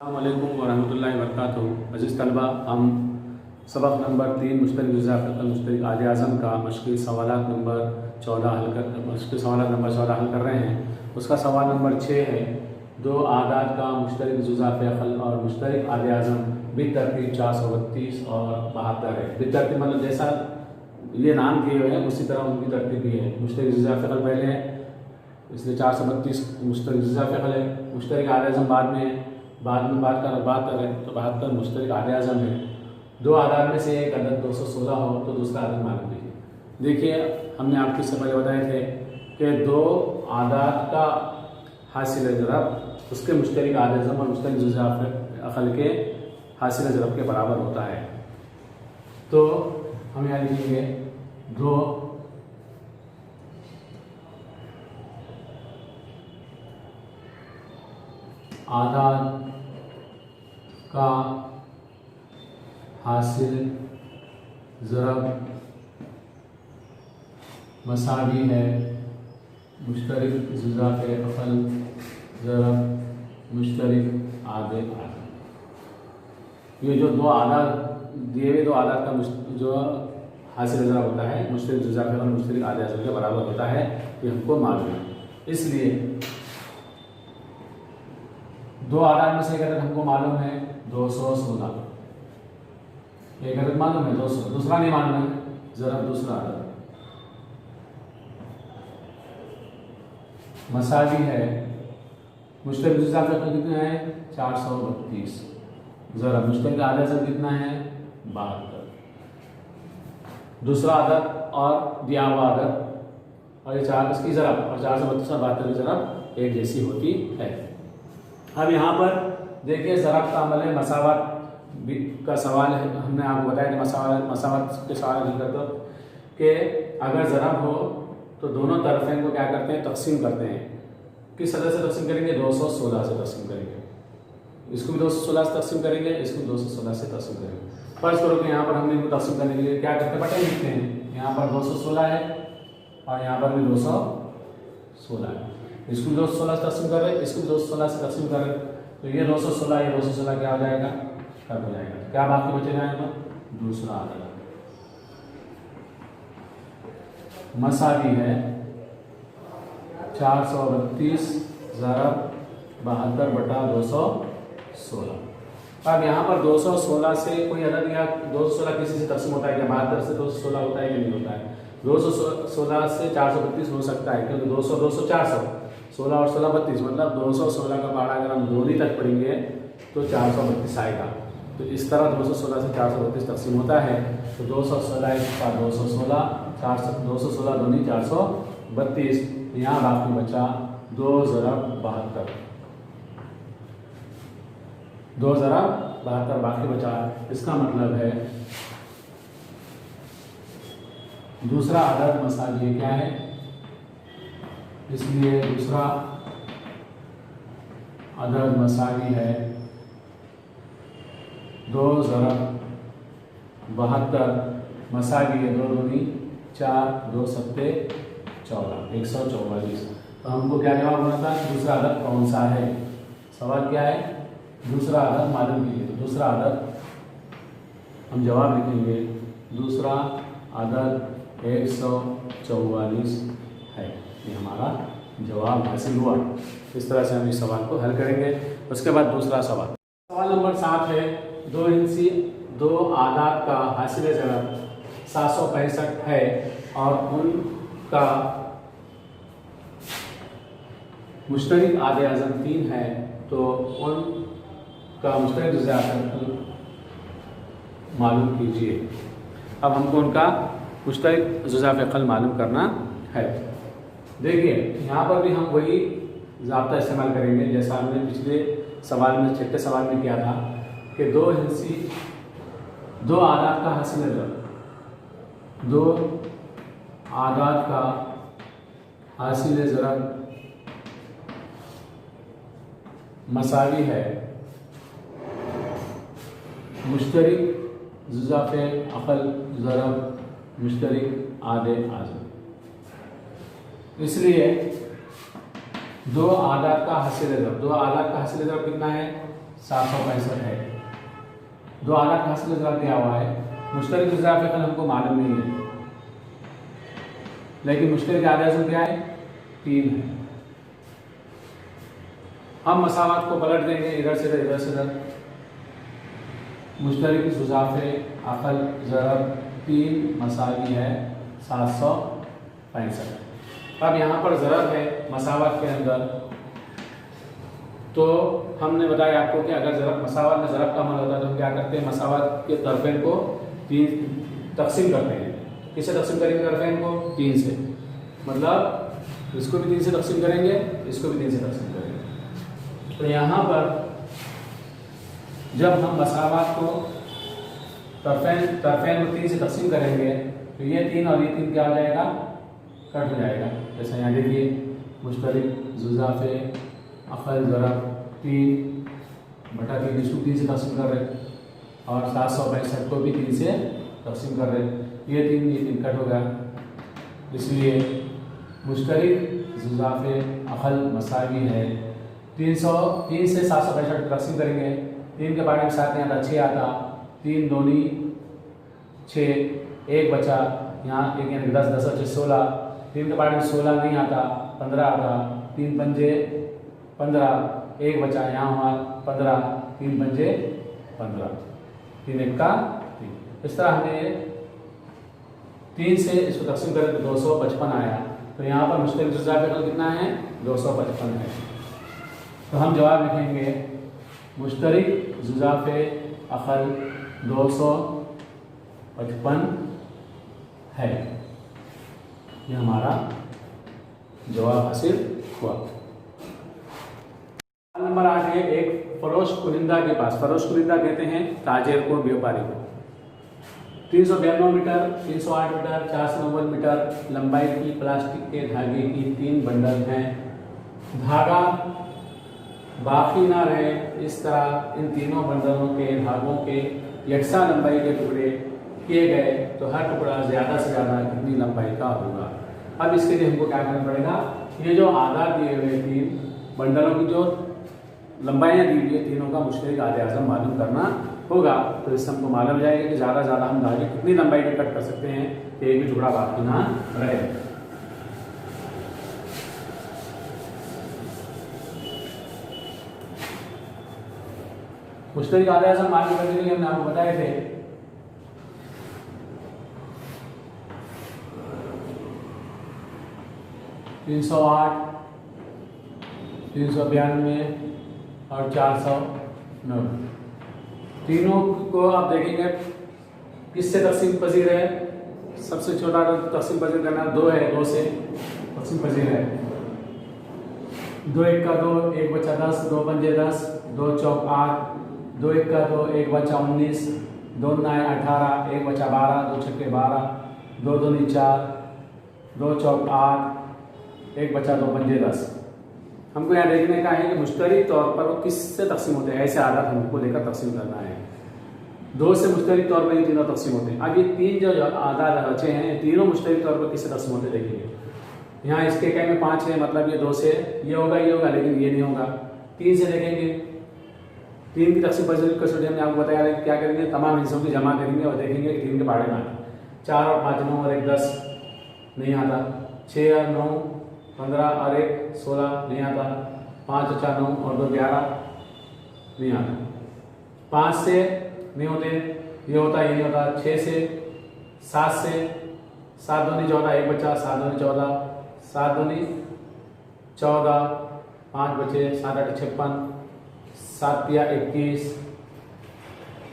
अस्सलामुअलैकुम वरहमतुल्लाहि वबरकातुहू। अज़ीज़ तलबा, हम सबक नंबर 3 मुश्तरिक जुज़ा फ़िक़्ह मुश्तरिक आदे आज़म का मश्क़ी सवालात नंबर 14 हल कर रहे हैं। उसका सवाल नंबर 6 है, दो आदाद का मुश्तरिक जुज़ा फ़िक़्ह और मुश्तरिक आदे आज़म बितरतीब 432 और 72 है। बितरतीब मतलब जैसा ये नाम दिए हुए हैं उसी तरह उनकी तरतीब भी है। मुश्तरिक जुज़ा फ़िक़्ह पहले है, इसलिए 432 मुश्तरिक जुज़ा फ़िक़्ह है। मुश्तरिक आदे आज़म बाद में है, बाद में बात करें तो 72 मुश्तरिक आदे आज़म है। दो आदाद में से एक अदद 216 हो तो दूसरा अदद मालूम कीजिए। देखिए, हमने आपको इससे पहले बताए थे कि दो आदाद का हासिल ज़रब उसके मुश्तरिक आदे आज़म और मुश्तरिक जुज़ा फ़िक़्ह के हासिल ज़रब के बराबर होता है। तो हम यहाँ लिखेंगे दो आदाद का हासिल ज़रब मसावी है मुश्तरिक जुज़ा फ़िक़्ह ज़रब मुश्तरिक आदे आज़म। ये जो दो आदाद दिए हुए दो आदाद का जो हासिल ज़रब होता है मुश्तरिक जुज़ा फ़िक़्ह और मुश्तरिक आदे आज़म के बराबर होता है, ये हमको मालूम है। इसलिए दो आदाद में से एक अदद हमको मालूम है 216, एक अदद मालूम है 200, दूसरा नहीं मालूम है, ज़रब दूसरा अदद मसावी है मुश्तरिक जुज़ा फ़िक़्ह कितना है 432, ज़रब मुश्तरिक आदे आज़म कितना है 72, दूसरा अदद और दिया हुआ अदद और ये चार इसकी ज़रब और 432 और 72 की ज़रब एक जैसी होती है। अब यहाँ पर देखिए, ज़रब का अमल है, मसावत का सवाल है। हमने आपको बताया कि मसावत के सवाल नहीं करते कि अगर ज़रब हो तो दोनों तरफ़ें को क्या करते हैं, तकसीम करते हैं। किस तरह से तकसीम करेंगे, 216 से तकसीम करेंगे। इसको भी 216 से तकसीम करेंगे, इसको 216 से तकसीम करेंगे। फर्ज करो कि यहाँ पर हमने इनको तकसीम करने के लिए क्या करते हैं, बटन लिखते हैं। यहाँ पर 216 है और यहाँ पर भी 216 है। इसको 216 से तकसीम कर रहे हैं, इसको 216 से तकसीम कर रहे हैं, तो ये 216 क्या हो जाएगा, कट हो जाएगा। क्या बाकी बचेगा यहाँ पर, दूसरा अदद मसावी है 432 ज़रब 72/216। अब यहाँ पर 216 से कोई अदद या 216 किसी से तकसीम होता है क्या, 72 से 216 होता है कि नहीं होता है। 216 से 432 हो सकता है, क्योंकि 200 200 400 16 और 16 32, मतलब 216 का पहाड़ा अगर हम दूरी तक पढ़ेंगे तो 432 आएगा। तो इस तरह 216 से 432 तकसीम होता है। तो 216 का 216 216 दूनी 432, यहाँ बाकी बचा 2 ज़रब 72, 2 ज़रब 72 बाकी बचा। इसका मतलब है दूसरा अदद मसावी क्या है, इसलिए दूसरा अदद मसावी है 2 ज़रब 72, मसावी है 2 दूनी 4 2 सत्ते 14 144। तो हमको क्या जवाब होना था, दूसरा अदद कौन सा है। सवाल क्या है, दूसरा अदद मालूम कीजिए। तो दूसरा अदद हम जवाब लिखेंगे, दूसरा अदद 144 है। ये हमारा जवाब हासिल हुआ। इस तरह से हम इस सवाल को हल करेंगे। उसके बाद दूसरा सवाल, सवाल नंबर 7 है, दो आदाद का हासिल ज़रब 765 है और उनका मुश्तरिक आदे आज़म 3 है, तो उनका मुश्तरिक जुज़ा फ़िक़्ह मालूम कीजिए। अब हमको उनका मुश्तरिक जुज़ा फ़िक़्ह मालूम करना है। देखिए, यहाँ पर भी हम वही ज़ाब्ता इस्तेमाल करेंगे जैसा हमने पिछले सवाल में, छठे सवाल में किया था कि दो आदाद का हासिल ज़रब, दो आदाद का हासिल ज़रब मसावी है मुश्तरिक जुज़ा फ़िक़्ह ज़रब मुश्तरिक आदे आज़म। इसलिए दो आदाद का हासिल ज़रब कितना है 765 है। दो आधा हासिल जरा दिया हुआ है। मुश्तरक जुज़ा फ़िक़्ल हमको मालूम नहीं है, लेकिन मुश्तरक आधे अज़म क्या है? 3 है। हम मसावात को पलट देंगे इधर से इधर से इधर। मुश्तरक जुज़ाफ़े अक़ल ज़रब 3 मसावी है 765। अब यहाँ पर ज़रब है मसावत के अंदर, तो हमने बताया आपको कि अगर ज़रब मसावत में ज़रब का अमल होता है तो हम क्या करते हैं? मसावत के तरफ़ैन को 3 तकसीम करते हैं। किससे तकसीम करेंगे? तरफ़ैन को 3 से, मतलब इसको भी 3 से तकसीम करेंगे, इसको भी 3 से तकसीम करेंगे। तो यहाँ पर जब हम मसावत को तरफ़ैन को 3 से तकसीम करेंगे तो ये 3 और ये 3 क्या हो जाएगा? कट हो जाएगा। जैसे यहाँ देखिए, मुश्तरक जुज़ाफ़े अक़ल ज़रब 3/3 इसको 3 से तकसीम कर रहे हैं और 765 को भी 3 से तकसीम कर रहे हैं। ये 3 कट होगा, इसलिए मुश्तरक जुज़ाफ़े अक़ल मसावी है 3 से 765 तकसीम करेंगे। 3 के बारे में 7 नहीं आता, 6 आता, 3 दूनी 6, 1 बचा, यहाँ 1 यानी 10, 10 और 6 16। 3 के बारे में 16 नहीं आता, 15 आता, 3 पंजे 15, 1 बचा, यहाँ हुआ 15, 3 पंजे 15, 3 1 का 3। इस तरह हमें 3 से इसको तकसीम करें तो 255 आया। तो यहाँ पर मुश्तरक जुज़ाफ़े का कितना है? 255 है। तो हम जवाब लिखेंगे मुश्तरक जुज़ाफ़े अक़ल 255 है। ये हमारा जवाब हासिल हुआ। नंबर 8 है एक फरोश कुनिंदा के पास। फरोश कुनिंदा कहते हैं ताजिर को, व्यापारी को। 392 मीटर, 308 मीटर, 490 मीटर लंबाई की प्लास्टिक के धागे की 3 बंडल हैं। धागा बाकी ना रहे, इस तरह इन तीनों बंडलों के धागों के यकसा लंबाई के टुकड़े किए गए तो हर टुकड़ा ज़्यादा से ज़्यादा कितनी लंबाई का होगा? अब इसके लिए हमको क्या करना पड़ेगा? ये जो आधार दिए हुए 3 बंडलों की जो लंबाइयाँ दी हुई है, तीनों का मुश्तरक आधे आज़म मालूम करना होगा। तो इससे हमको मालूम हो जाएगा कि ज़्यादा से ज़्यादा हम धागे कितनी लंबाई में कट कर सकते हैं कि एक भी टुकड़ा बाकी ना रहे। मुश्तरक आधे आज़म मालूम करने के लिए हमने आपको बताए थे 308, 392 और 490। तीनों को आप देखेंगे किससे तकसीम पजीर है? सबसे छोटा तकसीम पजीर करना 2 है, 2 से तकसीम पजीर है। 2 1 का 2, 1 बचा 10, 2 पंजे 10, 2 चौक 8, 2 1 का 2, 1 बचा 19, 2 9 18, 1 बचा 12, 2 छक्के 12, 2 दूनी 4, 2 चौक 8, 1 बचा 2 पंजे 10। हमको यहाँ देखने का है कि मुश्तरक तौर पर वो किससे तकसीम होते हैं, ऐसे आदत हमको लेकर तकसीम करना है। 2 से मुश्तरक तौर पर ये तीनों तकसीम होते हैं। अब ये 3 जो आदाद बचे हैं, तीनों मुश्तरक तौर पर किससे तकसीम होते देखेंगे। यहाँ इसके क्या में 5 है, मतलब ये 2 से ये होगा, लेकिन ये नहीं होगा। 3 से देखेंगे, 3 की तकसीम पजीर कसौटी हमने आपको बताया है। क्या करेंगे? तमाम हिस्सों की जमा करेंगे और देखेंगे कि 3 के बारे में आता। 4 और 5 9 और 1 10 नहीं आता। 6 और 9 15 और 1 16 नहीं आता। 5 और 4 9 और 2 11 नहीं आता। 5 से नहीं होते, ये होता ये नहीं होता। 6 से 7 से 7 दूनी 14, 1 बचा, 7 दूनी 14, 7 दूनी 14, 5 बचे, 7 8 56, 7 तिया 21,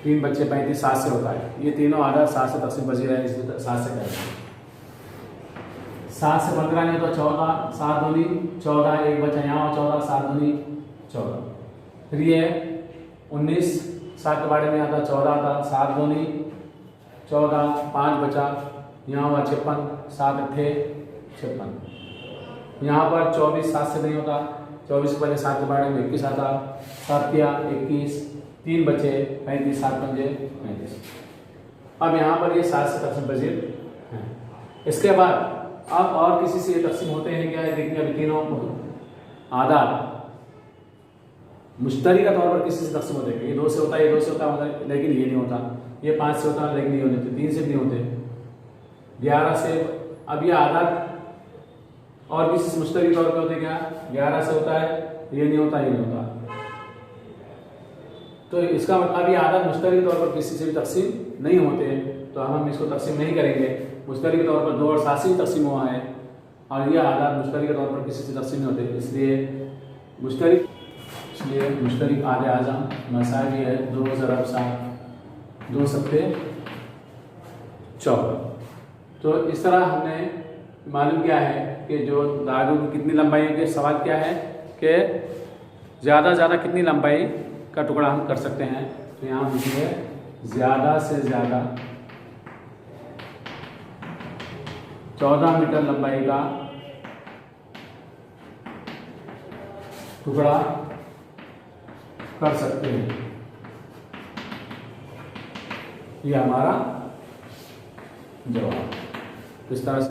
3 बच्चे 35, 7 से होता है। ये तीनों आधा 7 से तकसीम पजीर है, इसलिए 7 से करेंगे। 7 से 15 नहीं होता, 14, 7 दूनी 14, 1 बचा यहाँ 14, 7 दूनी 14। फिर ये 19, 7 के बारे में आता, 14 आता, 7 दूनी 14, 5 बचा, यहाँ हुआ 56, 7 अट्ठे 56। यहाँ पर 24, 7 से नहीं होता, 24 के पहले 7 के बारे में 21 आता, 7 तिया 21, 3 बचे 35, 7 पंजे 35। अब यहाँ पर ये 7 से तकसीम पजीर हैं। इसके बाद अब और किसी से ये तकसीम होते हैं क्या? देखिए अभी तीनों आदाद मुश्तरी का तौर पर किसी से तकसीम होते हैं, ये 2 से होता है, ये 2 से होता है, लेकिन ये नहीं होता, ये 5 से होता है लेकिन ये होते, 3 से भी नहीं होते, 11 से, अब ये आदत और किसी से मुश्तरी तौर पे होते क्या, 11 से होता है, ये नहीं होता, ये नहीं होता। तो इसका मतलब ये आदत मुश्तरी तौर पर किसी से भी तकसीम नहीं होते, तो हम इसको तकसीम नहीं करेंगे। मुश्तरी के तौर पर 2 और 7 से तकसीम हुआ है और यह आदत मुश्तरी के तौर पर किसी से तकसीम नहीं होते, इसलिए मुश्तरी आधे आज़म मसाइल ये है 2 ज़रब 7, 2 सत्ते 14। तो इस तरह हमने मालूम किया है कि जो धागों की कितनी लंबाई है, सवाल क्या है कि ज़्यादा से ज़्यादा कितनी लंबाई का टुकड़ा हम कर सकते हैं। तो यहाँ लिखिए ज़्यादा से ज़्यादा 14 मीटर लंबाई का टुकड़ा कर सकते हैं, ये हमारा जवाब। इस तरह से